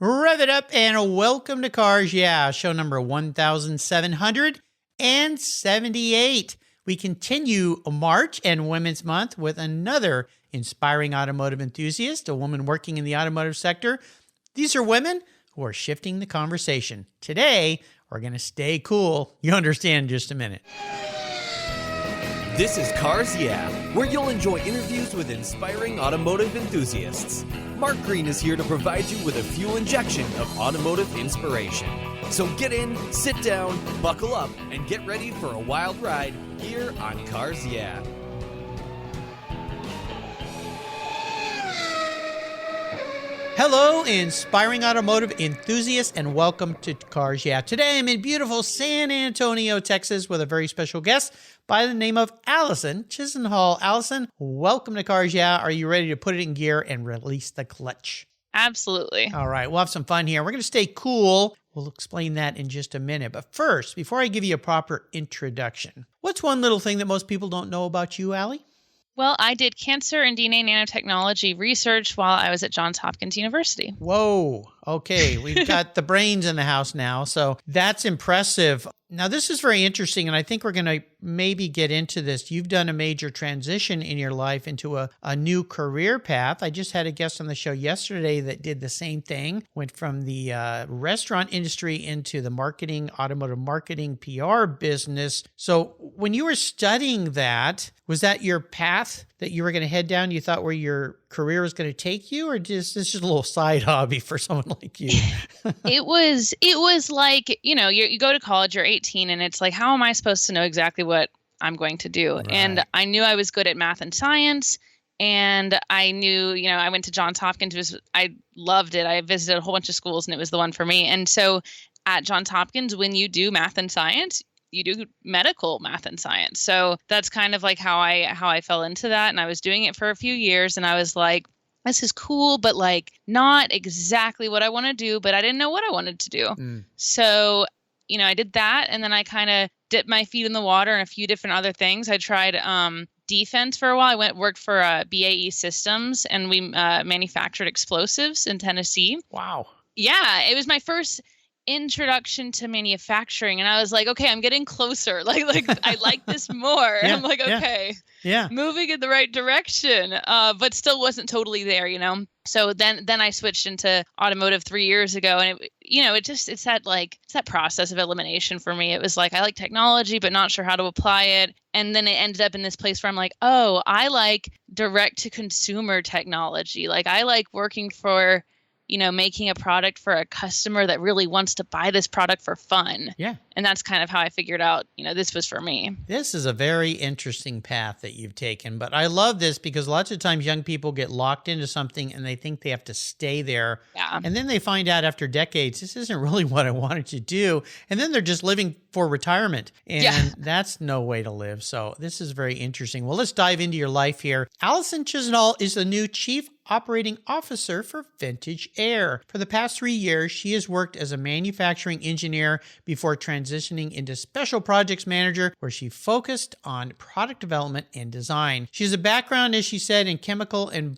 Rev it up and welcome to Cars Yeah, show number 1778. We continue March and Women's Month with another inspiring automotive enthusiast, a woman working in the automotive sector. These are women who are shifting the conversation. Today, we're going to stay cool. You'll understand in just a minute. This is Cars Yeah, where you'll enjoy interviews with inspiring automotive enthusiasts. Mark Green is here to provide you with a fuel injection of automotive inspiration. So get in, sit down, buckle up, and get ready for a wild ride here on Cars Yeah. Hello, inspiring automotive enthusiasts, and welcome to Cars Yeah. Today, I'm in beautiful San Antonio, Texas, with a very special guest by the name of Allison Harding. Allison, welcome to Cars Yeah. Are you ready to put it in gear and release the clutch? Absolutely. All right, we'll have some fun here. We're going to stay cool. We'll explain that in just a minute. But first, before I give you a proper introduction, what's one little thing that most people don't know about you, Allie? Well, I did cancer and DNA nanotechnology research while I was at Johns Hopkins University. Whoa. Okay. We've got the brains in the house now. So that's impressive. Now, this is very interesting, and I think we're going to maybe get into this. You've done a major transition in your life into a new career path. I just had a guest on the show yesterday that did the same thing, went from the restaurant industry into the marketing, automotive marketing, PR business. So when you were studying that, was that your path that you were going to head down? You thought where your career was going to take you, or just this is a little side hobby for someone like you? It was like, you go to college, you're 18, and it's like, how am I supposed to know exactly what I'm going to do? Right. And I knew I was good at math and science, and I knew, I went to Johns Hopkins. I loved it. I visited a whole bunch of schools, and it was the one for me. And so at Johns Hopkins, when you do math and science, you do medical math and science. So that's kind of like how I fell into that. And I was doing it for a few years, and I was like, this is cool, but like not exactly what I want to do, but I didn't know what I wanted to do. So, I did that, and then I kind of dipped my feet in the water in a few different other things. I tried defense for a while. I worked for BAE Systems, and we manufactured explosives in Tennessee. Wow. Yeah, it was my first introduction to manufacturing, and I was like, okay, I'm getting closer. Like I like this more. Yeah, I'm like, okay, moving in the right direction, but still wasn't totally there, So then I switched into automotive 3 years ago, and it's that process of elimination for me. It was like, I like technology, but not sure how to apply it. And then it ended up in this place where I'm like, oh, I like direct to consumer technology. Like I like working for making a product for a customer that really wants to buy this product for fun. Yeah. And that's kind of how I figured out, this was for me. This is a very interesting path that you've taken, but I love this because lots of times young people get locked into something and they think they have to stay there. Yeah. And then they find out after decades, this isn't really what I wanted to do. And then they're just living for retirement. And that's no way to live. So this is very interesting. Well, let's dive into your life here. Allison Harding is the new Chief Operating Officer for Vintage Air. For the past 3 years, she has worked as a manufacturing engineer before transitioning into Special Projects Manager, where she focused on product development and design. She has a background, as she said, in chemical and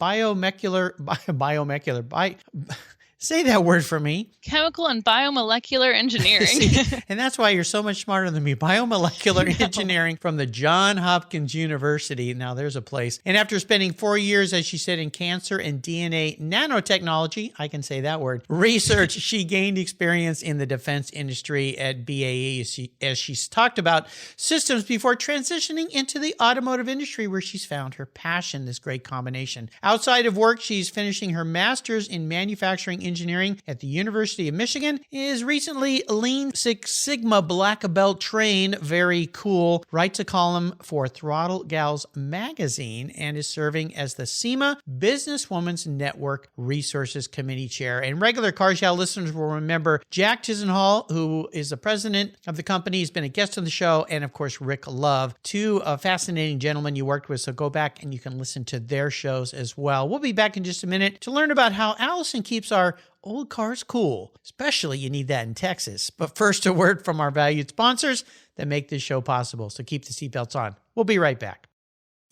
say that word for me. Chemical and Biomolecular Engineering. See, and that's why you're so much smarter than me. Biomolecular Engineering from the Johns Hopkins University. Now there's a place. And after spending 4 years, as she said, in cancer and DNA nanotechnology, I can say that word, research, she gained experience in the defense industry at BAE, as she's talked about systems before transitioning into the automotive industry, where she's found her passion, this great combination. Outside of work, she's finishing her master's in manufacturing engineering at the University of Michigan, is recently Lean Six Sigma Black Belt trained, very cool, writes a column for Throttle Gals magazine, and is serving as the SEMA Businesswomen's Network Resources Committee Chair. And regular Cars Yeah listeners will remember Jack Chisenhall, who is the president of the company. He's been a guest on the show, and of course Rick Love, two fascinating gentlemen you worked with, so go back and you can listen to their shows as well. We'll be back in just a minute to learn about how Allison keeps our old cars cool. Especially you need that in Texas. But first, a word from our valued sponsors that make this show possible. So keep the seatbelts on. We'll be right back.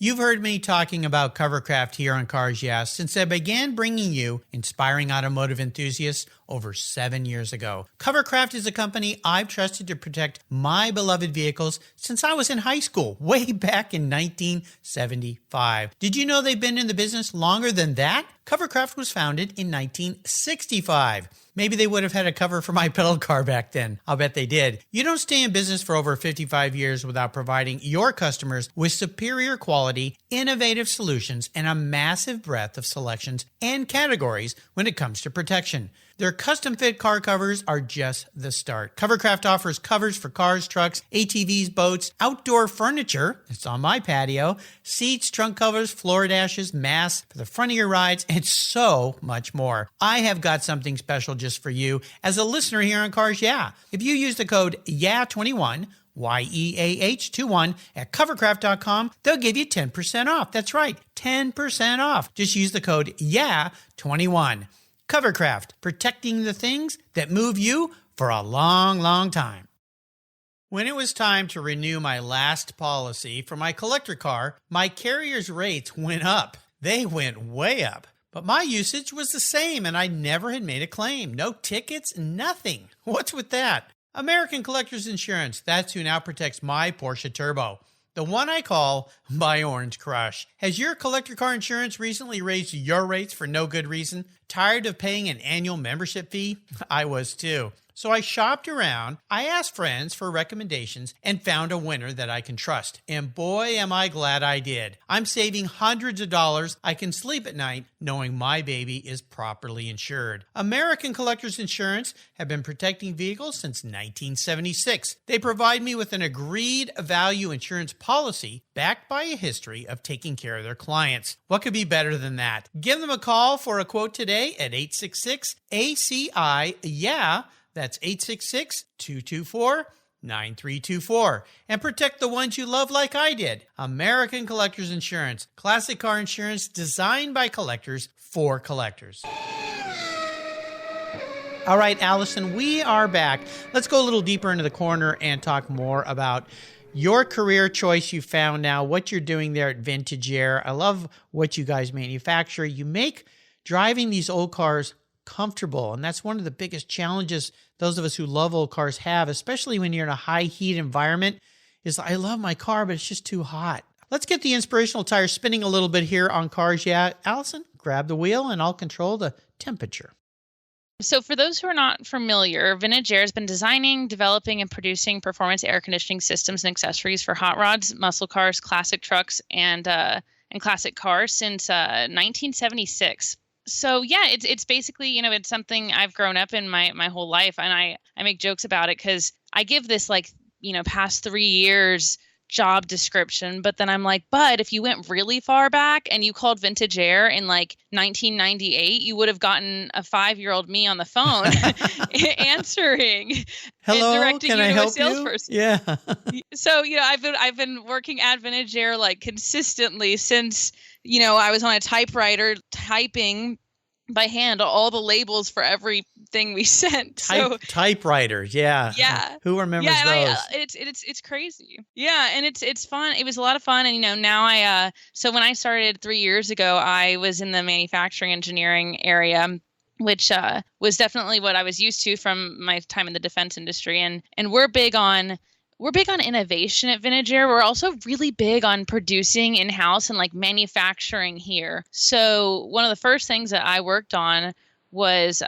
You've heard me talking about Covercraft here on Cars Yeah since I began bringing you inspiring automotive enthusiasts over 7 years ago. Covercraft is a company I've trusted to protect my beloved vehicles since I was in high school, way back in 1975. Did you know they've been in the business longer than that? Covercraft was founded in 1965. Maybe they would have had a cover for my pedal car back then. I'll bet they did. You don't stay in business for over 55 years without providing your customers with superior quality, innovative solutions, and a massive breadth of selections and categories when it comes to protection. Their custom-fit car covers are just the start. Covercraft offers covers for cars, trucks, ATVs, boats, outdoor furniture, it's on my patio, seats, trunk covers, floor dashes, masks for the front of your rides, and so much more. I have got something special just for you as a listener here on Cars Yeah. If you use the code YEAH21, YEAH21 at covercraft.com, they'll give you 10% off. That's right, 10% off. Just use the code YEAH21. Covercraft, protecting the things that move you for a long, long time. When it was time to renew my last policy for my collector car, my carrier's rates went up. They went way up. But my usage was the same and I never had made a claim. No tickets, nothing. What's with that? American Collectors Insurance, that's who now protects my Porsche Turbo. The one I call my Orange Crush. Has your collector car insurance recently raised your rates for no good reason? Tired of paying an annual membership fee? I was too. So I shopped around, I asked friends for recommendations, and found a winner that I can trust. And boy, am I glad I did. I'm saving hundreds of dollars. I can sleep at night knowing my baby is properly insured. American Collectors Insurance have been protecting vehicles since 1976. They provide me with an agreed value insurance policy backed by a history of taking care of their clients. What could be better than that? Give them a call for a quote today at 866-ACI-YEAH. That's 866-224-9324. And protect the ones you love like I did. American Collectors Insurance. Classic car insurance designed by collectors for collectors. All right, Allison, we are back. Let's go a little deeper into the corner and talk more about your career choice you found now, what you're doing there at Vintage Air. I love what you guys manufacture. You make driving these old cars comfortable, and that's one of the biggest challenges those of us who love old cars have, especially when you're in a high heat environment, is I love my car, but it's just too hot. Let's get the inspirational tire spinning a little bit here on Cars Yeah. Allison, grab the wheel and I'll control the temperature. So for those who are not familiar, Vintage Air has been designing, developing, and producing performance air conditioning systems and accessories for hot rods, muscle cars, classic trucks, and classic cars since 1976. So yeah, it's basically, it's something I've grown up in my whole life, and I make jokes about it because I give this past 3 years job description, but then I'm like, but if you went really far back and you called Vintage Air in 1998, you would have gotten a 5-year-old me on the phone answering. Hello, and directing can you I to help a salesperson. you? Yeah. So I've been working at Vintage Air consistently since I was on a typewriter typing by hand all the labels for everything we sent. Typewriters, yeah. Yeah. Who remembers those? It's crazy. Yeah, and it's fun. It was a lot of fun, and now so when I started 3 years ago, I was in the manufacturing engineering area, which was definitely what I was used to from my time in the defense industry, and we're big on innovation at Vintage Air. We're also really big on producing in-house and manufacturing here. So one of the first things that I worked on was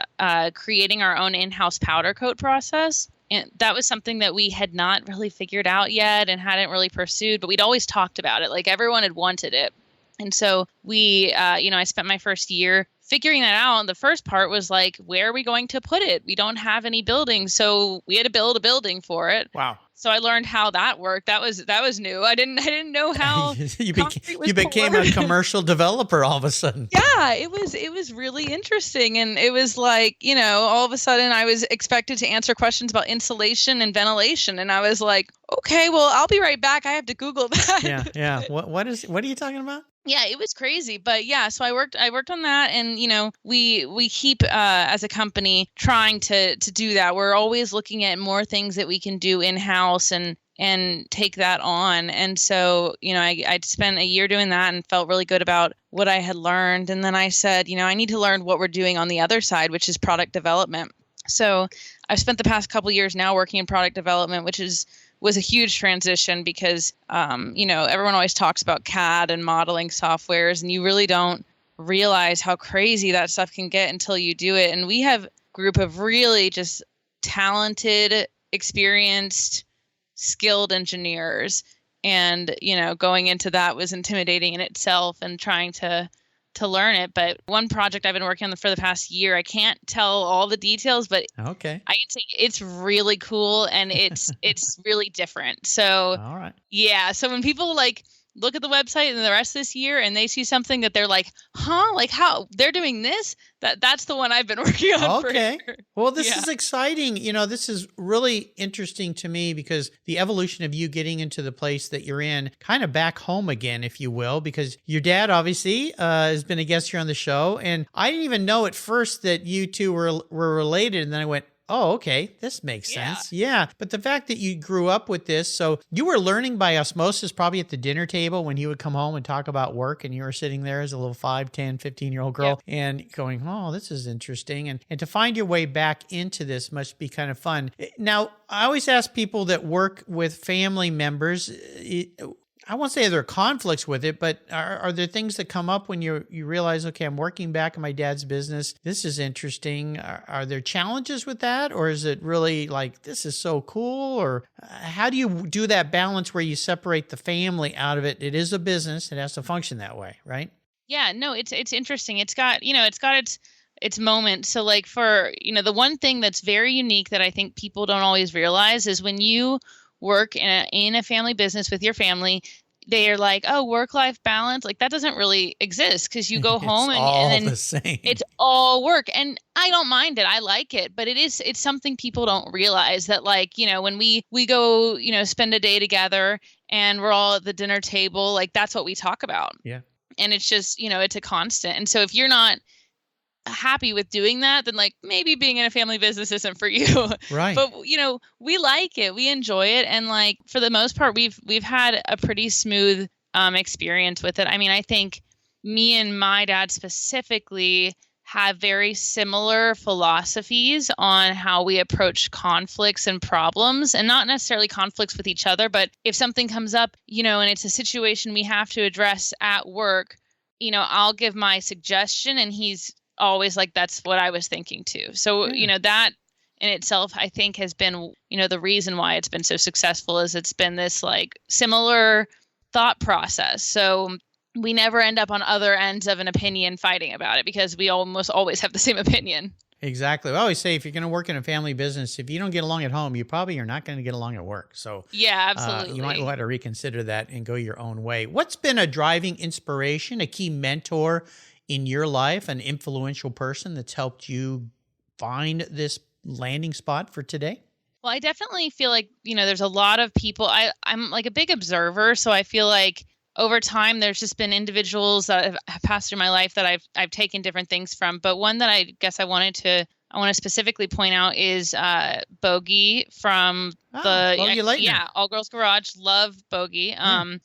creating our own in-house powder coat process. And that was something that we had not really figured out yet and hadn't really pursued, but we'd always talked about it. Everyone had wanted it. And so we, I spent my first year figuring that out. And the first part was where are we going to put it? We don't have any buildings. So we had to build a building for it. Wow. So I learned how that worked. That was new. I didn't know how you became a commercial developer all of a sudden. Yeah, it was really interesting, and it was all of a sudden I was expected to answer questions about insulation and ventilation, and I was like, okay, well, I'll be right back. I have to Google that. Yeah. What are you talking about? Yeah, it was crazy, but yeah, so I worked on that, and we keep as a company trying to do that. We're always looking at more things that we can do in-house, and and take that on. And so, I'd spent a year doing that and felt really good about what I had learned. And then I said, I need to learn what we're doing on the other side, which is product development. So I've spent the past couple of years now working in product development, which was a huge transition because, everyone always talks about CAD and modeling softwares, and you really don't realize how crazy that stuff can get until you do it. And we have a group of really just talented, experienced, skilled engineers. And, going into that was intimidating in itself and trying to learn it. But one project I've been working on for the past year, I can't tell all the details, but okay, I can say it's really cool and it's really different. So, all right. Yeah. So when people look at the website and the rest of this year and they see something that they're like, huh, like how they're doing this, that's the one I've been working on. Okay. For sure. Well, this is exciting. This is really interesting to me because the evolution of you getting into the place that you're in, kind of back home again, if you will, because your dad obviously has been a guest here on the show. And I didn't even know at first that you two were related. And then I went, oh, okay, this makes sense. Yeah. But the fact that you grew up with this, so you were learning by osmosis probably at the dinner table when he would come home and talk about work and you were sitting there as a little 5, 10, 15-year-old girl and going, oh, this is interesting. And to find your way back into this must be kind of fun. Now, I always ask people that work with family members, I won't say there are conflicts with it, but are there things that come up when you realize, okay, I'm working back in my dad's business. This is interesting. Are there challenges with that? Or is it really like, this is so cool? Or how do you do that balance where you separate the family out of it? It is a business. It has to function that way, right? Yeah, no, it's interesting. It's got its moment. So for, the one thing that's very unique that I think people don't always realize is when you work in a family business with your family, they are like, oh, work-life balance. Like that doesn't really exist because you go home and then the same. It's all work. And I don't mind it. I like it. But it's something people don't realize that when we go, spend a day together and we're all at the dinner table, that's what we talk about. Yeah. And it's just, it's a constant. And so if you're not happy with doing that, then maybe being in a family business isn't for you. Right. But we like it, we enjoy it, and for the most part we've had a pretty smooth experience with it. I mean, I think me and my dad specifically have very similar philosophies on how we approach conflicts and problems, and not necessarily conflicts with each other, but if something comes up, and it's a situation we have to address at work, I'll give my suggestion and he's always like, that's what I was thinking too. So, that in itself, I think has been, the reason why it's been so successful is it's been this similar thought process. So we never end up on other ends of an opinion fighting about it because we almost always have the same opinion. Exactly. I always say if you're going to work in a family business, if you don't get along at home, you probably are not going to get along at work. So yeah, absolutely. You might want to reconsider that and go your own way. What's been a driving inspiration, a key mentor in your life, an influential person that's helped you find this landing spot for today? Well, I definitely feel like, there's a lot of people. I'm a big observer. So I feel like over time, there's just been individuals that have passed through my life that I've taken different things from. But one that I guess I want to specifically point out is Bogey from Bogey All Girls Garage. Love Bogey.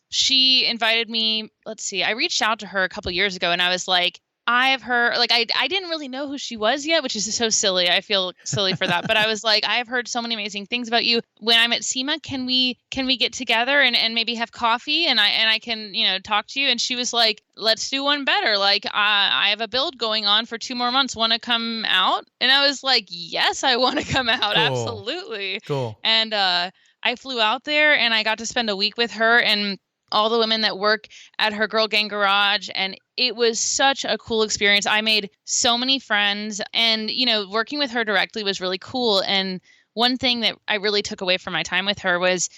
She invited me. Let's see. I reached out to her a couple years ago, and I was like, I have heard, I didn't really know who she was yet, which is so silly. I feel silly for that. But I was like, I have heard so many amazing things about you. When I'm at SEMA, can we get together and maybe have coffee and I can, talk to you? And she was like, let's do one better. I have a build going on for 2 more months. Want to come out? And I was like, yes, I want to come out. Cool. Absolutely. Cool. And I flew out there and I got to spend a week with her and all the women that work at her Girl Gang Garage. And it was such a cool experience. I made so many friends and, working with her directly was really cool. And one thing that I really took away from my time with her was,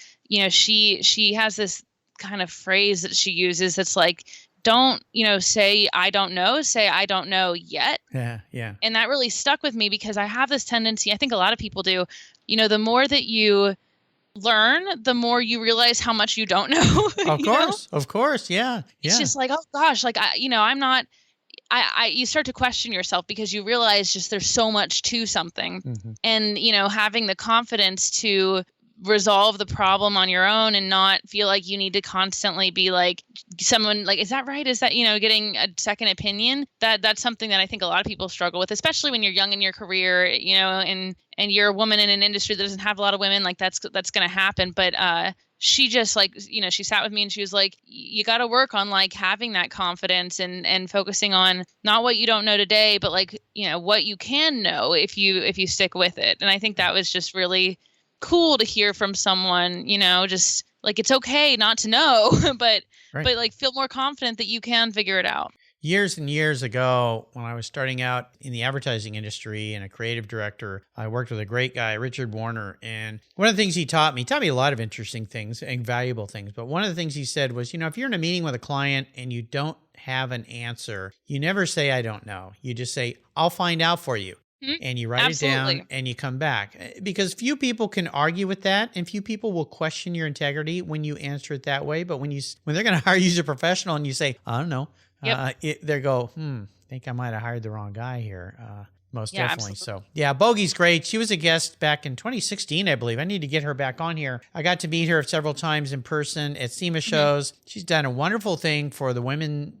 she has this kind of phrase that she uses that's like, don't, say, I don't know, say, I don't know yet. Yeah. Yeah. And that really stuck with me because I have this tendency, I think a lot of people do, the more that you learn, the more you realize how much you don't know. Of course. Yeah. It's just like, oh gosh, I'm not, you start to question yourself because you realize just there's so much to something. Mm-hmm. And, having the confidence to resolve the problem on your own and not feel like you need to constantly be like someone like, is that right? Is that, getting a second opinion? That's something that I think a lot of people struggle with, especially when you're young in your career, and you're a woman in an industry that doesn't have a lot of women. Like that's going to happen. But she just like, she sat with me and she was like, you got to work on like having that confidence and focusing on not what you don't know today, but like, what you can know if you stick with it. And I think that was just really cool to hear from someone, just like, it's okay not to know, but like feel more confident that you can figure it out. Years and years ago, when I was starting out in the advertising industry and a creative director, I worked with a great guy, Richard Warner. And one of the things he taught me a lot of interesting things and valuable things. But one of the things he said was, if you're in a meeting with a client and you don't have an answer, you never say, I don't know. You just say, I'll find out for you. And you write it down and you come back, because few people can argue with that, and few people will question your integrity when you answer it that way. But when they're going to hire you as a professional and you say, I don't know, they go, I think I might have hired the wrong guy here. Most definitely. Absolutely. So Bogey's great. She was a guest back in 2016, I believe. I need to get her back on here. I got to meet her several times in person at SEMA shows. She's done a wonderful thing for the women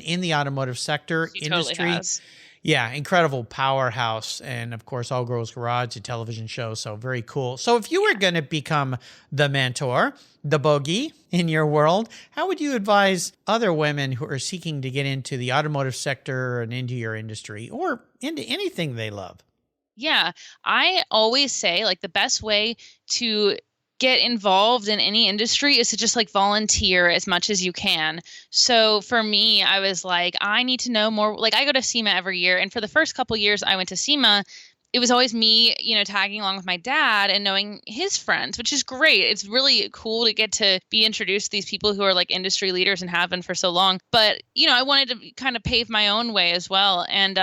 in the automotive sector industry. Totally has. Yeah, incredible powerhouse. And of course, All Girls Garage, a television show. So very cool. So if you were going to become the mentor, the bogey in your world, how would you advise other women who are seeking to get into the automotive sector and into your industry or into anything they love? Yeah, I always say like the best way to get involved in any industry is to just like volunteer as much as you can. So for me, I was like, I need to know more. Like I go to SEMA every year. And for the first couple of years I went to SEMA, it was always me, tagging along with my dad and knowing his friends, which is great. It's really cool to get to be introduced to these people who are like industry leaders and have been for so long. But, I wanted to kind of pave my own way as well. And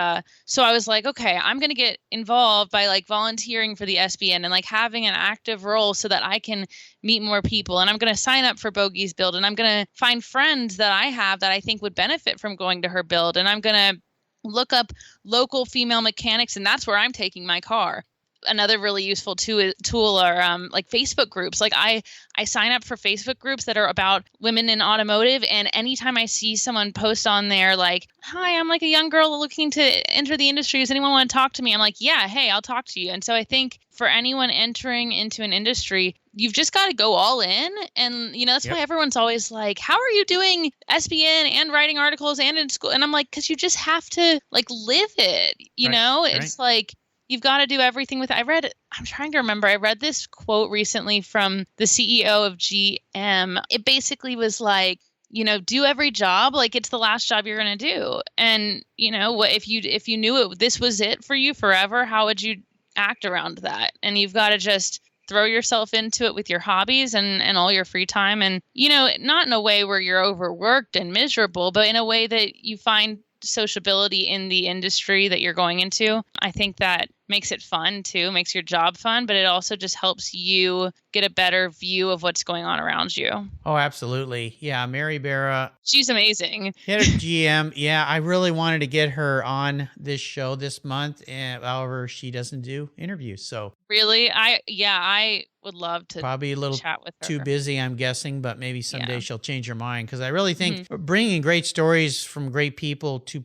so I was like, okay, I'm going to get involved by like volunteering for the SBN and like having an active role so that I can meet more people. And I'm going to sign up for Bogey's build, and I'm going to find friends that I have that I think would benefit from going to her build. And I'm going to look up local female mechanics, and that's where I'm taking my car. Another really useful tool are like Facebook groups. Like I sign up for Facebook groups that are about women in automotive, and anytime I see someone post on there like, hi, I'm like a young girl looking to enter the industry, does anyone want to talk to me? I'm like, yeah, hey, I'll talk to you. And so I think for anyone entering into an industry, you've just got to go all in. And, that's why everyone's always like, how are you doing SBN and writing articles and in school? And I'm like, because you just have to like live it, It's like, you've got to do everything with it. I'm trying to remember. I read this quote recently from the CEO of GM. It basically was like, do every job like it's the last job you're going to do. And, what if you knew this was it for you forever, how would you act around that? And you've got to just throw yourself into it with your hobbies and all your free time. And, not in a way where you're overworked and miserable, but in a way that you find sociability in the industry that you're going into. I think that makes it fun too, makes your job fun, but it also just helps you get a better view of what's going on around you. Oh, absolutely. Yeah, Mary Barra. She's amazing. Head of GM. Yeah, I really wanted to get her on this show this month. However, she doesn't do interviews. So really, I would love to probably a little chat with her. Too busy, I'm guessing, but maybe someday she'll change her mind, because I really think bringing great stories from great people to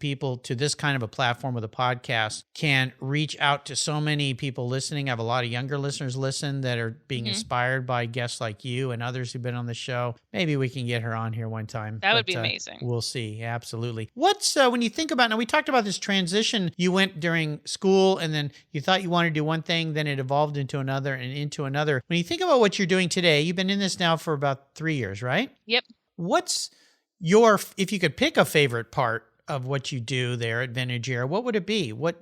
this kind of a platform with a podcast can reach out to so many people listening. I have a lot of younger listeners listen that are being inspired by guests like you and others who've been on the show. Maybe we can get her on here one time. That would be amazing. We'll see. Yeah, absolutely. What's when you think about, now we talked about this transition you went during school, and then you thought you wanted to do one thing, then it evolved into another and into another. When you think about what you're doing today, you've been in this now for about 3 years, right? Yep. What's if you could pick a favorite part of what you do there at Vintage Air, what would it be? What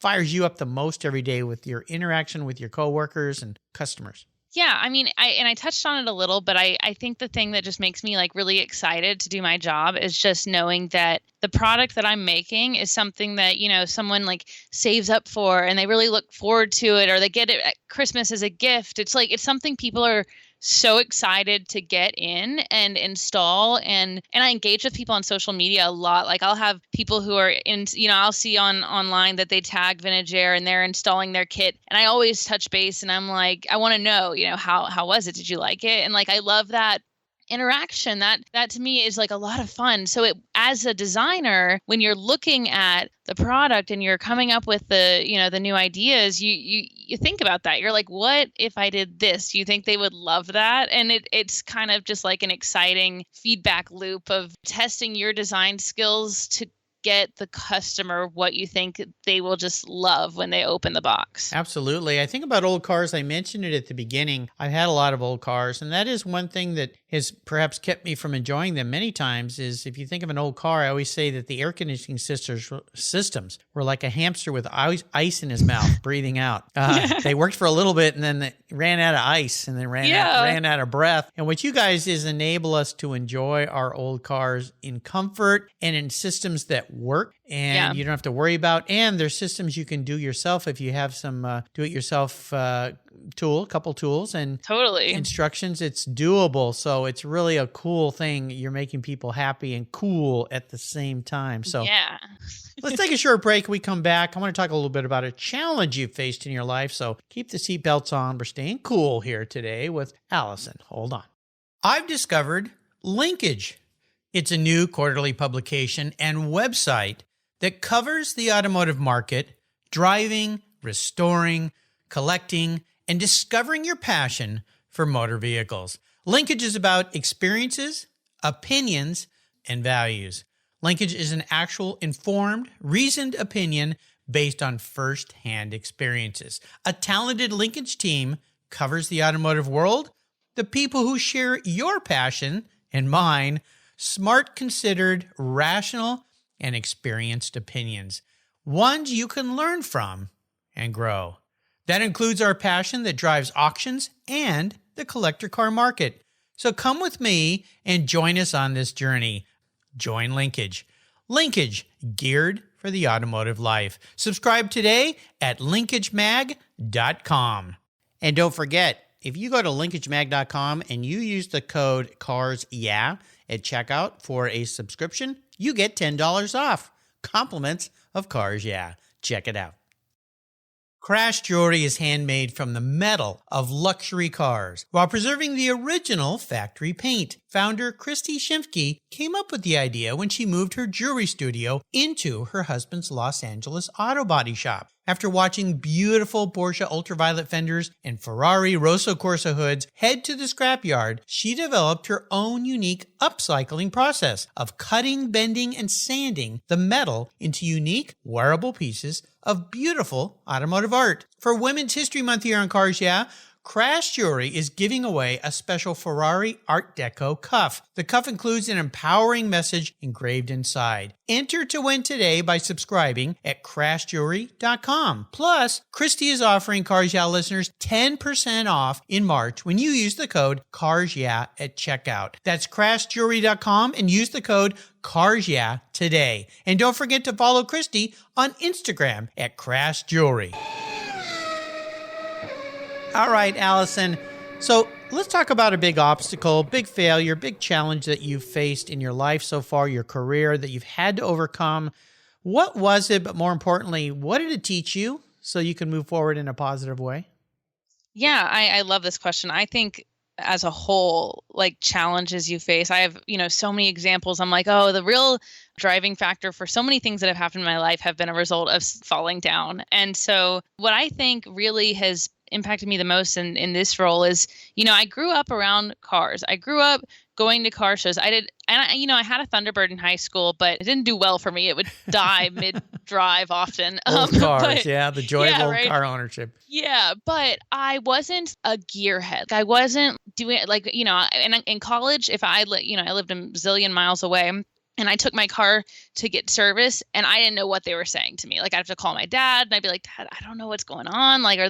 fires you up the most every day with your interaction with your coworkers and customers? Yeah, I mean, I touched on it a little, but I think the thing that just makes me like really excited to do my job is just knowing that the product that I'm making is something that, someone like saves up for and they really look forward to it, or they get it at Christmas as a gift. It's like, it's something people are so excited to get in and install. And I engage with people on social media a lot. Like I'll have people who are in, I'll see online that they tag Vintage Air and they're installing their kit. And I always touch base and I'm like, I want to know, how was it? Did you like it? And like, I love that interaction. That to me is like a lot of fun. So as a designer, when you're looking at the product and you're coming up with the new ideas, you think about that. You're like, what if I did this? Do you think they would love that? And it's kind of just like an exciting feedback loop of testing your design skills to get the customer what you think they will just love when they open the box. Absolutely. I think about old cars. I mentioned it at the beginning. I've had a lot of old cars, and that is one thing that has perhaps kept me from enjoying them many times is if you think of an old car, I always say that the air conditioning systems were like a hamster with ice in his mouth, breathing out. They worked for a little bit and then they ran out of ice and then ran out of breath. And what you guys is enable us to enjoy our old cars in comfort and in systems that work and you don't have to worry about. And there's systems you can do yourself if you have some do-it-yourself couple tools and instructions. It's doable. So it's really a cool thing. You're making people happy and cool at the same time. So let's take a short break. When we come back, I want to talk a little bit about a challenge you've faced in your life. So keep the seatbelts on. We're staying cool here today with Allison. Hold on. I've discovered Linkage. It's a new quarterly publication and website that covers the automotive market, driving, restoring, collecting, and discovering your passion for motor vehicles. Linkage is about experiences, opinions, and values. Linkage is an actual informed, reasoned opinion based on first-hand experiences. A talented Linkage team covers the automotive world, the people who share your passion and mine, smart, considered, rational, and experienced opinions, ones you can learn from and grow. That includes our passion that drives auctions and the collector car market. So come with me and join us on this journey. Join Linkage. Linkage, geared for the automotive life. Subscribe today at linkagemag.com. And don't forget, if you go to linkagemag.com and you use the code CARSYEAH at checkout for a subscription, you get $10 off. Compliments of Cars Yeah. Check it out. Crash jewelry is handmade from the metal of luxury cars while preserving the original factory paint. Founder Christy Shimke came up with the idea when she moved her jewelry studio into her husband's Los Angeles auto body shop. After watching beautiful Porsche ultraviolet fenders and Ferrari Rosso Corsa hoods head to the scrapyard, she developed her own unique upcycling process of cutting, bending, and sanding the metal into unique, wearable pieces of beautiful automotive art. For Women's History Month here on Cars Yeah!, Crash Jewelry is giving away a special Ferrari Art Deco cuff. The cuff includes an empowering message engraved inside. Enter to win today by subscribing at crashjewelry.com. Plus, Christy is offering Cars Yeah! listeners 10% off in March when you use the code CARSYEAH at checkout. That's crashjewelry.com and use the code CARSYEAH today. And don't forget to follow Christy on Instagram at Crash Jewelry. All right, Allison. So let's talk about a big obstacle, big failure, big challenge that you've faced in your life so far, your career that you've had to overcome. What was it? But more importantly, what did it teach you so you can move forward in a positive way? Yeah, I love this question. I think as a whole, like challenges you face, I have, so many examples. I'm like, the real driving factor for so many things that have happened in my life have been a result of falling down. And so what I think really has impacted me the most in this role is, I grew up around cars. I grew up going to car shows. I had a Thunderbird in high school, but it didn't do well for me. It would die mid-drive often. Old cars, the joy of old car ownership. Yeah, but I wasn't a gearhead. I wasn't doing and in college, if I lived a zillion miles away, and I took my car to get service and I didn't know what they were saying to me. Like I'd have to call my dad and I'd be like, Dad, I don't know what's going on. Like,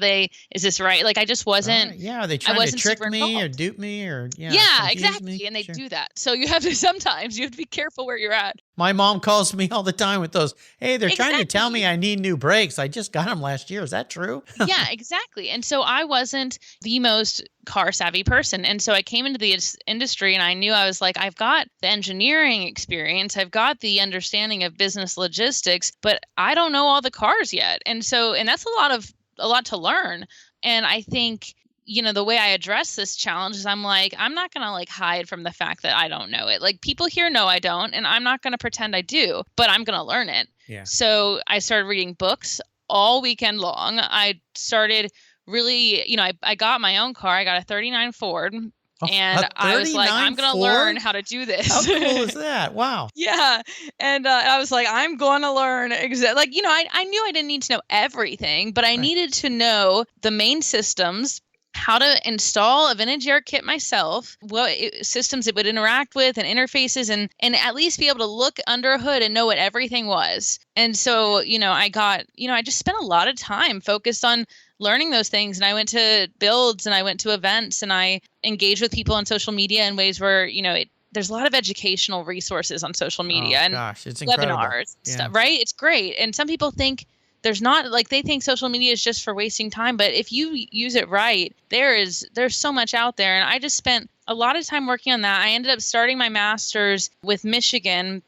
is this right? Like I just wasn't. Are they trying to trick me or dupe me or exactly. me? And they do that. So you have to be careful where you're at. My mom calls me all the time with those. Hey, they're trying to tell Exactly. me I need new brakes. I just got them last year. Is that true? Yeah, exactly. And so I wasn't the most car savvy person. And so I came into the industry and I knew I was like, I've got the engineering experience, I've got the understanding of business logistics, but I don't know all the cars yet. And that's a lot to learn. And I think, the way I address this challenge is I'm like, I'm not going to like hide from the fact that I don't know it. Like people here know I don't, and I'm not going to pretend I do, but I'm going to learn it. Yeah. So I started reading books all weekend long. I started really, I got my own car. I got a 39 Ford. And I was like, I'm going to learn how to do this. How cool is that? Wow. Yeah. And I was like, I'm going to learn exactly. I knew I didn't need to know everything, but I needed to know the main systems, how to install a vintage air kit myself, what systems it would interact with and interfaces, and at least be able to look under a hood and know what everything was. And so, I just spent a lot of time focused on learning those things. And I went to builds and I went to events and I engaged with people on social media in ways where, there's a lot of educational resources on social media it's incredible. Webinars and stuff, right? It's great. And some people think there's not, like, they think social media is just for wasting time, but if you use it right, there's so much out there. And I just spent a lot of time working on that. I ended up starting my master's with Michigan,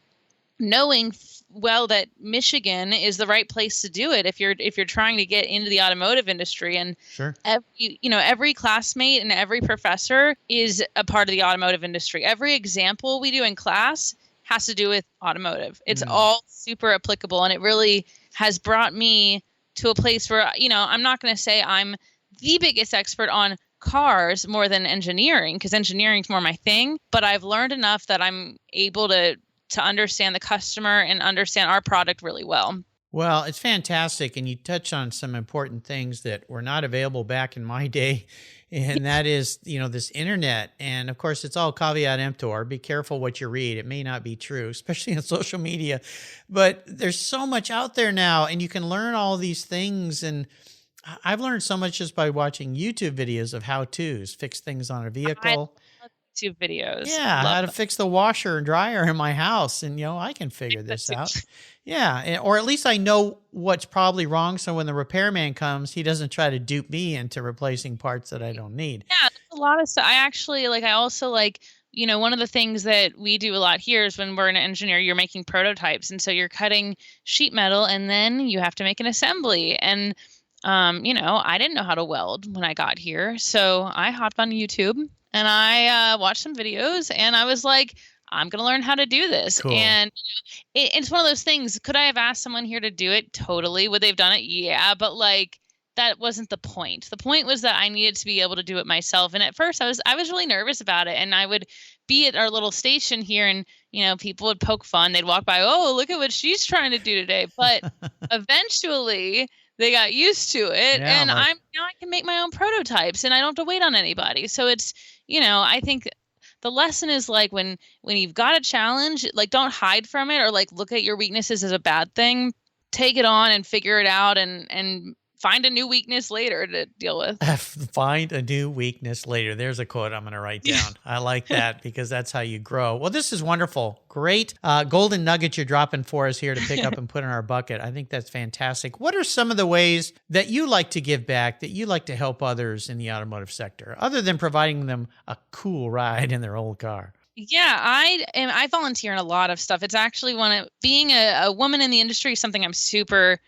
knowing well that Michigan is the right place to do it if you're trying to get into the automotive industry. And sure, every classmate and every professor is a part of the automotive industry. Every example we do in class has to do with automotive. It's all super applicable, and it really has brought me to a place where, I'm not going to say I'm the biggest expert on cars more than engineering, because engineering is more my thing, but I've learned enough that I'm able to understand the customer and understand our product really well. Well, it's fantastic. And you touch on some important things that were not available back in my day. And that is, this internet. And of course, it's all caveat emptor. Be careful what you read. It may not be true, especially on social media. But there's so much out there now, and you can learn all these things. And I've learned so much just by watching YouTube videos of how-tos, fix things on a vehicle. I love YouTube videos. Yeah, how to fix the washer and dryer in my house. And, I can figure this out. Yeah, or at least I know what's probably wrong. So when the repairman comes, he doesn't try to dupe me into replacing parts that I don't need. Yeah, there's a lot of stuff. I also one of the things that we do a lot here is when we're an engineer, you're making prototypes. And so you're cutting sheet metal and then you have to make an assembly. And, I didn't know how to weld when I got here. So I hopped on YouTube and I watched some videos and I was like, I'm going to learn how to do this. Cool. And it's one of those things. Could I have asked someone here to do it? Totally. Would they have done it? Yeah. But that wasn't the point. The point was that I needed to be able to do it myself. And at first I was really nervous about it. And I would be at our little station here and, people would poke fun. They'd walk by, oh, look at what she's trying to do today. But eventually they got used to it. Yeah, and now I can make my own prototypes and I don't have to wait on anybody. So it's, I think the lesson is when you've got a challenge, don't hide from it or look at your weaknesses as a bad thing. Take it on and figure it out and find a new weakness later to deal with. Find a new weakness later. There's a quote I'm going to write down. I like that because that's how you grow. Well, this is wonderful. Great golden nugget you're dropping for us here to pick up and put in our bucket. I think that's fantastic. What are some of the ways that you like to give back, that you like to help others in the automotive sector, other than providing them a cool ride in their old car? Yeah, I volunteer in a lot of stuff. It's actually being a woman in the industry is something I'm super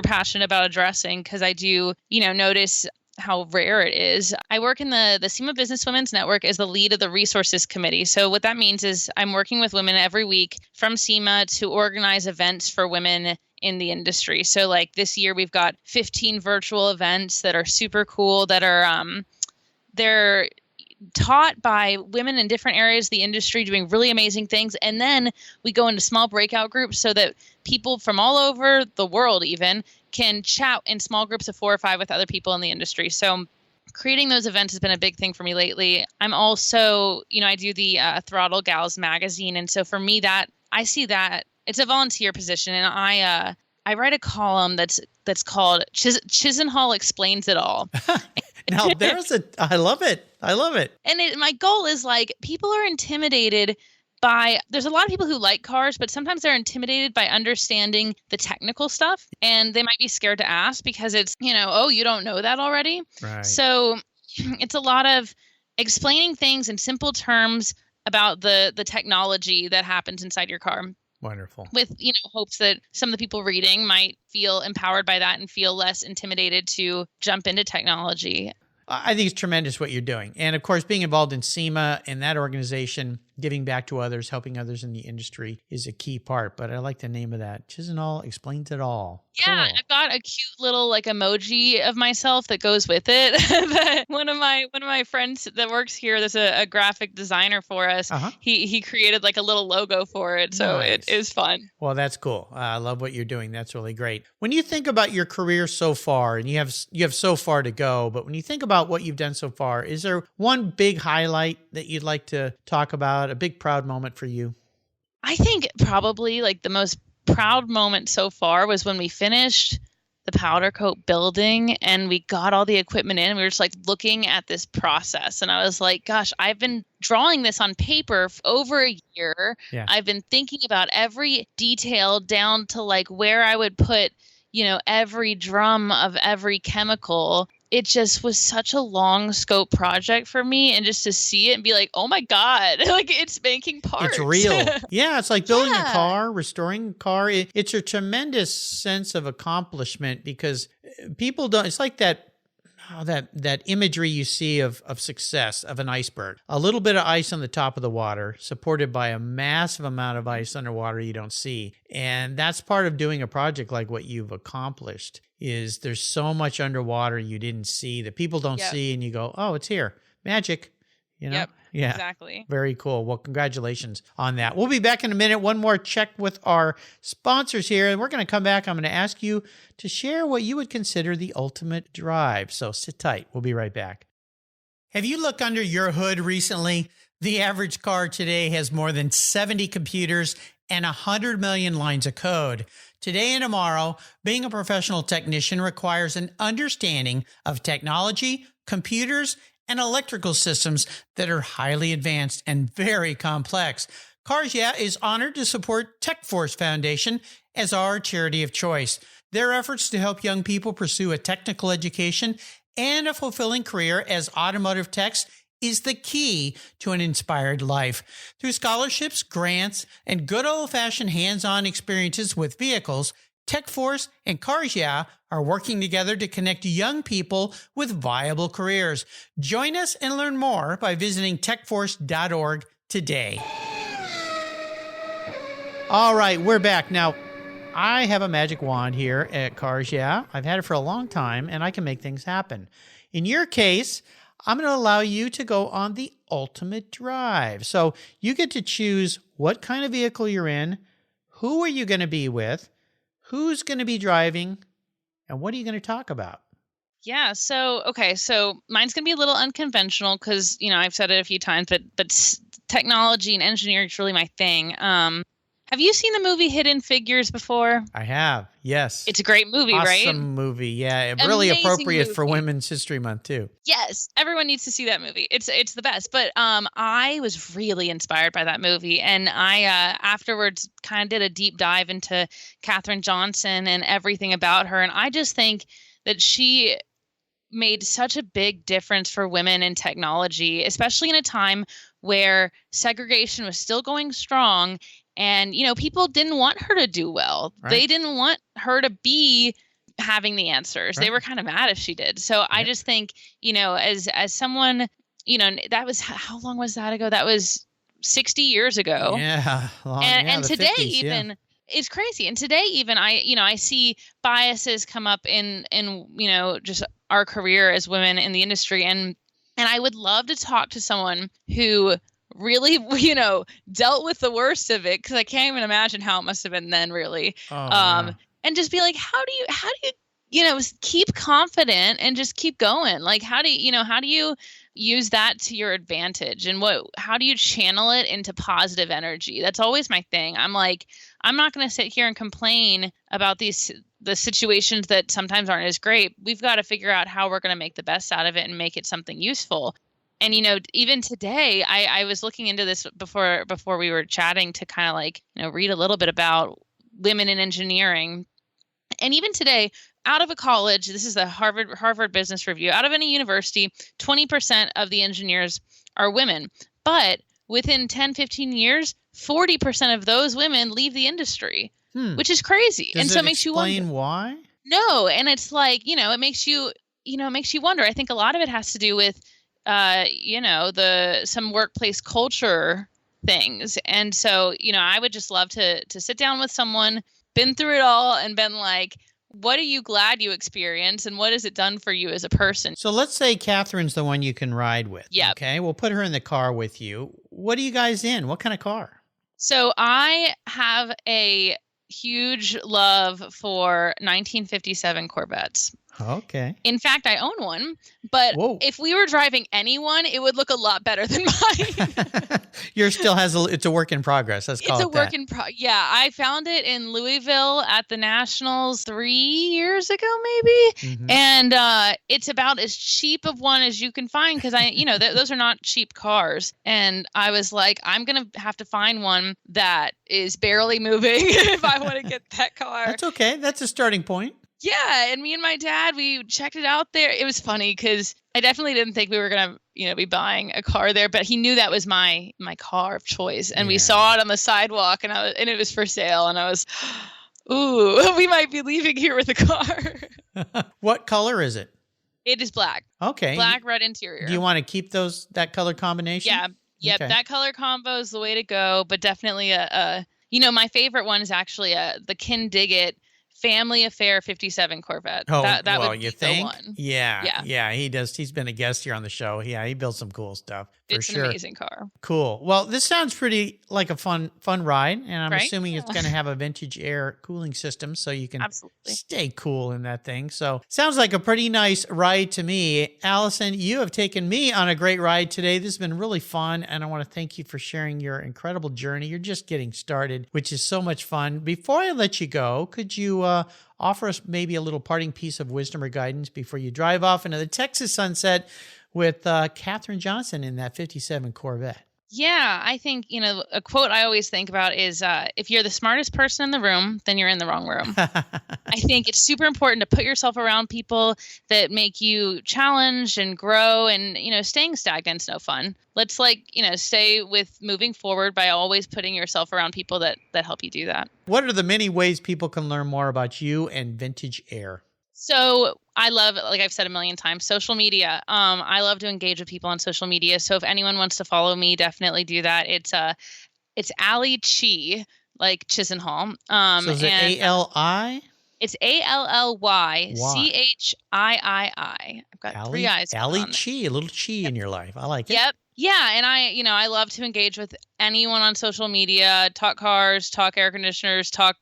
passionate about addressing because I do, notice how rare it is. I work in the SEMA Business Women's Network as the lead of the resources committee. So what that means is I'm working with women every week from SEMA to organize events for women in the industry. So this year we've got 15 virtual events that are super cool that are they're taught by women in different areas of the industry doing really amazing things. And then we go into small breakout groups so that people from all over the world even can chat in small groups of 4 or 5 with other people in the industry. So creating those events has been a big thing for me lately. I'm also, I do the Throttle Gals magazine. And so for me I see that it's a volunteer position and I write a column that's called Chisenhall Explains It All. Now I love it. I love it. And my goal is people are intimidated there's a lot of people who like cars, but sometimes they're intimidated by understanding the technical stuff, and they might be scared to ask because it's, oh, you don't know that already. Right. So it's a lot of explaining things in simple terms about the technology that happens inside your car. Wonderful. With, hopes that some of the people reading might feel empowered by that and feel less intimidated to jump into technology. I think it's tremendous what you're doing. And of course, being involved in SEMA and that organization, giving back to others, helping others in the industry is a key part. But I like the name of that. Chisenhall explains it all. Yeah, Cool. I've got a cute little emoji of myself that goes with it. That one of my friends that works here, there's a graphic designer for us. He created a little logo for it, so Nice. It is fun. Well, that's cool. I love what you're doing. That's really great. When you think about your career so far, and you have so far to go, but when you think about what you've done so far, is there one big highlight that you'd like to talk about, a big proud moment for you? I think probably the most proud moment so far was when we finished the powder coat building and we got all the equipment in. We were just looking at this process, and I was like, gosh, I've been drawing this on paper for over a year. Yeah. I've been thinking about every detail down to where I would put, every drum of every chemical. It just was such a long scope project for me, and just to see it and be like, oh my God, it's making parts. It's real. Yeah, it's like building a car, restoring a car. It's a tremendous sense of accomplishment because people don't, it's like that imagery you see of success of an iceberg. A little bit of ice on the top of the water supported by a massive amount of ice underwater you don't see. And that's part of doing a project like what you've accomplished is there's so much underwater you didn't see that people don't see, and you go, oh, it's here. Magic. Yep. Yeah. Exactly. Very cool. Well, congratulations on that. We'll be back in a minute. One more check with our sponsors here, and we're going to come back. I'm going to ask you to share what you would consider the ultimate drive. So sit tight. We'll be right back. Have you looked under your hood recently? The average car today has more than 70 computers and 100 million lines of code. Today and tomorrow, being a professional technician requires an understanding of technology, computers, and electrical systems that are highly advanced and very complex. Cars Yeah! is honored to support TechForce Foundation as our charity of choice. Their efforts to help young people pursue a technical education and a fulfilling career as automotive techs is the key to an inspired life. Through scholarships, grants, and good old-fashioned hands-on experiences with vehicles, TechForce and Cars Yeah! are working together to connect young people with viable careers. Join us and learn more by visiting techforce.org today. All right, we're back. Now, I have a magic wand here at Cars Yeah! I've had it for a long time, and I can make things happen. In your case, I'm going to allow you to go on the ultimate drive. So you get to choose what kind of vehicle you're in, who are you going to be with, who's going to be driving, and what are you going to talk about? Yeah. So mine's going to be a little unconventional because, I've said it a few times, but technology and engineering is really my thing. Have you seen the movie Hidden Figures before? I have. Yes. It's a great movie, right? Awesome movie. Yeah. Really Amazing appropriate movie. for Women's History Month too. Yes, everyone needs to see that movie. It's the best. But I was really inspired by that movie, and I afterwards kind of did a deep dive into Katherine Johnson and everything about her, and I just think that she made such a big difference for women in technology, especially in a time where segregation was still going strong, and people didn't want her to do well. Right. They didn't want her to be having the answers. Right. They were kind of mad if she did. So I just think, as someone, that was, how long was that ago? That was 60 years ago. Yeah. And the today 50s, even, yeah. it's crazy. And today even I see biases come up in just our career as women in the industry. And I would love to talk to someone who really, dealt with the worst of it, because I can't even imagine how it must have been then, really. Yeah. And just be like, how do you keep confident and just keep going? Like, how do you use that to your advantage, and how do you channel it into positive energy? That's always my thing. I'm like, I'm not going to sit here and complain about the situations that sometimes aren't as great. We've got to figure out how we're going to make the best out of it and make it something useful. And, even today, I was looking into this before we were chatting to kind of like, read a little bit about women in engineering. And even today, out of a college, this is the Harvard Business Review, out of any university, 20% of the engineers are women. But within 10, 15 years, 40% of those women leave the industry, which is crazy. Does and so it it makes you wonder. Explain why? No. And it's like, it makes you wonder. I think a lot of it has to do with, some workplace culture things. And so, I would just love to sit down with someone, been through it all, and been like, what are you glad you experienced, and what has it done for you as a person? So let's say Catherine's the one you can ride with. Yeah. Okay. We'll put her in the car with you. What are you guys in? What kind of car? So I have a huge love for 1957 Corvettes. Okay. In fact, I own one, but if we were driving anyone, it would look a lot better than mine. Yours still has it's a work in progress. Let's call it that. It's a work in progress. Yeah, I found it in Louisville at the Nationals 3 years ago, maybe. Mm-hmm. And it's about as cheap of one as you can find because those are not cheap cars. And I was like, I'm going to have to find one that is barely moving if I want to get that car. That's okay. That's a starting point. Yeah, and me and my dad, we checked it out there. It was funny because I definitely didn't think we were gonna, be buying a car there, but he knew that was my car of choice, and we saw it on the sidewalk, and it was for sale, and I was, ooh, we might be leaving here with a car. What color is it? It is black. Okay. Black, red interior. Do you want to keep that color combination? Yeah. Yep. Okay. That color combo is the way to go, but definitely my favorite one is actually the Ken Diggett Family Affair 57 Corvette. Oh, that would be you think? The one. Yeah, he does. He's been a guest here on the show. Yeah, he builds some cool stuff. It's an amazing car. Cool. Well, this sounds pretty like a fun ride, and I'm assuming it's going to have a vintage air cooling system, so you can stay cool in that thing. So sounds like a pretty nice ride to me. Allison, you have taken me on a great ride today. This has been really fun, and I want to thank you for sharing your incredible journey. You're just getting started, which is so much fun. Before I let you go, could you offer us maybe a little parting piece of wisdom or guidance before you drive off into the Texas sunset with Katherine Johnson in that 57 Corvette? Yeah, I think, a quote I always think about is, if you're the smartest person in the room, then you're in the wrong room. I think it's super important to put yourself around people that make you challenge and grow, and, staying stagnant's no fun. Let's stay with moving forward by always putting yourself around people that help you do that. What are the many ways people can learn more about you and Vintage Air? So I love, like I've said a million times, social media. I love to engage with people on social media. So if anyone wants to follow me, definitely do that. It's Allie Chi, like Chisenhall. So is it A-L-I? It's ALLYCHIII. I've got three eyes. Allie Chi, a little chi in your life. I like it. Yep. Yeah. And I love to engage with anyone on social media, talk cars, talk air conditioners, talk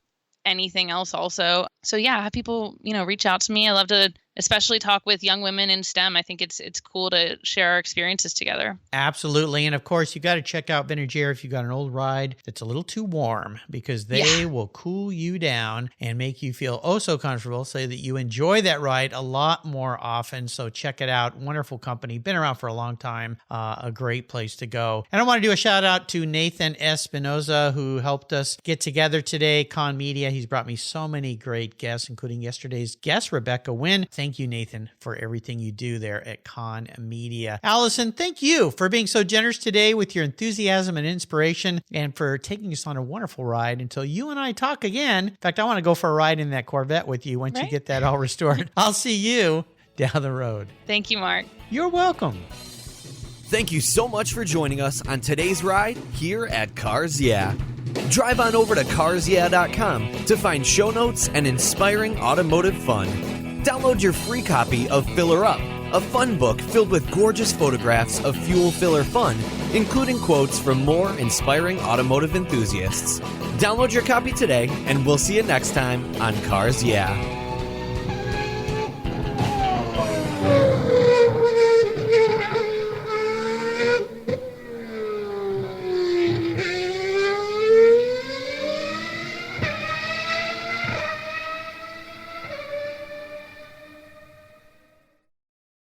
anything else also. So yeah, have people, reach out to me. I love to especially talk with young women in STEM. I think it's cool to share our experiences together. Absolutely. And of course, you got to check out Vintage Air if you've got an old ride that's a little too warm, because they will cool you down and make you feel oh so comfortable so that you enjoy that ride a lot more often. So check it out. Wonderful company. Been around for a long time. A great place to go. And I want to do a shout out to Nathan Espinoza, who helped us get together today, Con Media. He's brought me so many great guests, including yesterday's guest, Rebecca Wynn. Thank you, Nathan, for everything you do there at Con Media. Allison, thank you for being so generous today with your enthusiasm and inspiration, and for taking us on a wonderful ride until you and I talk again. In fact, I want to go for a ride in that Corvette with you once you get that all restored. I'll see you down the road. Thank you, Mark. You're welcome. Thank you so much for joining us on today's ride here at Cars Yeah. Drive on over to carsyeah.com to find show notes and inspiring automotive fun. Download your free copy of Filler Up, a fun book filled with gorgeous photographs of fuel filler fun, including quotes from more inspiring automotive enthusiasts. Download your copy today, and we'll see you next time on Cars Yeah.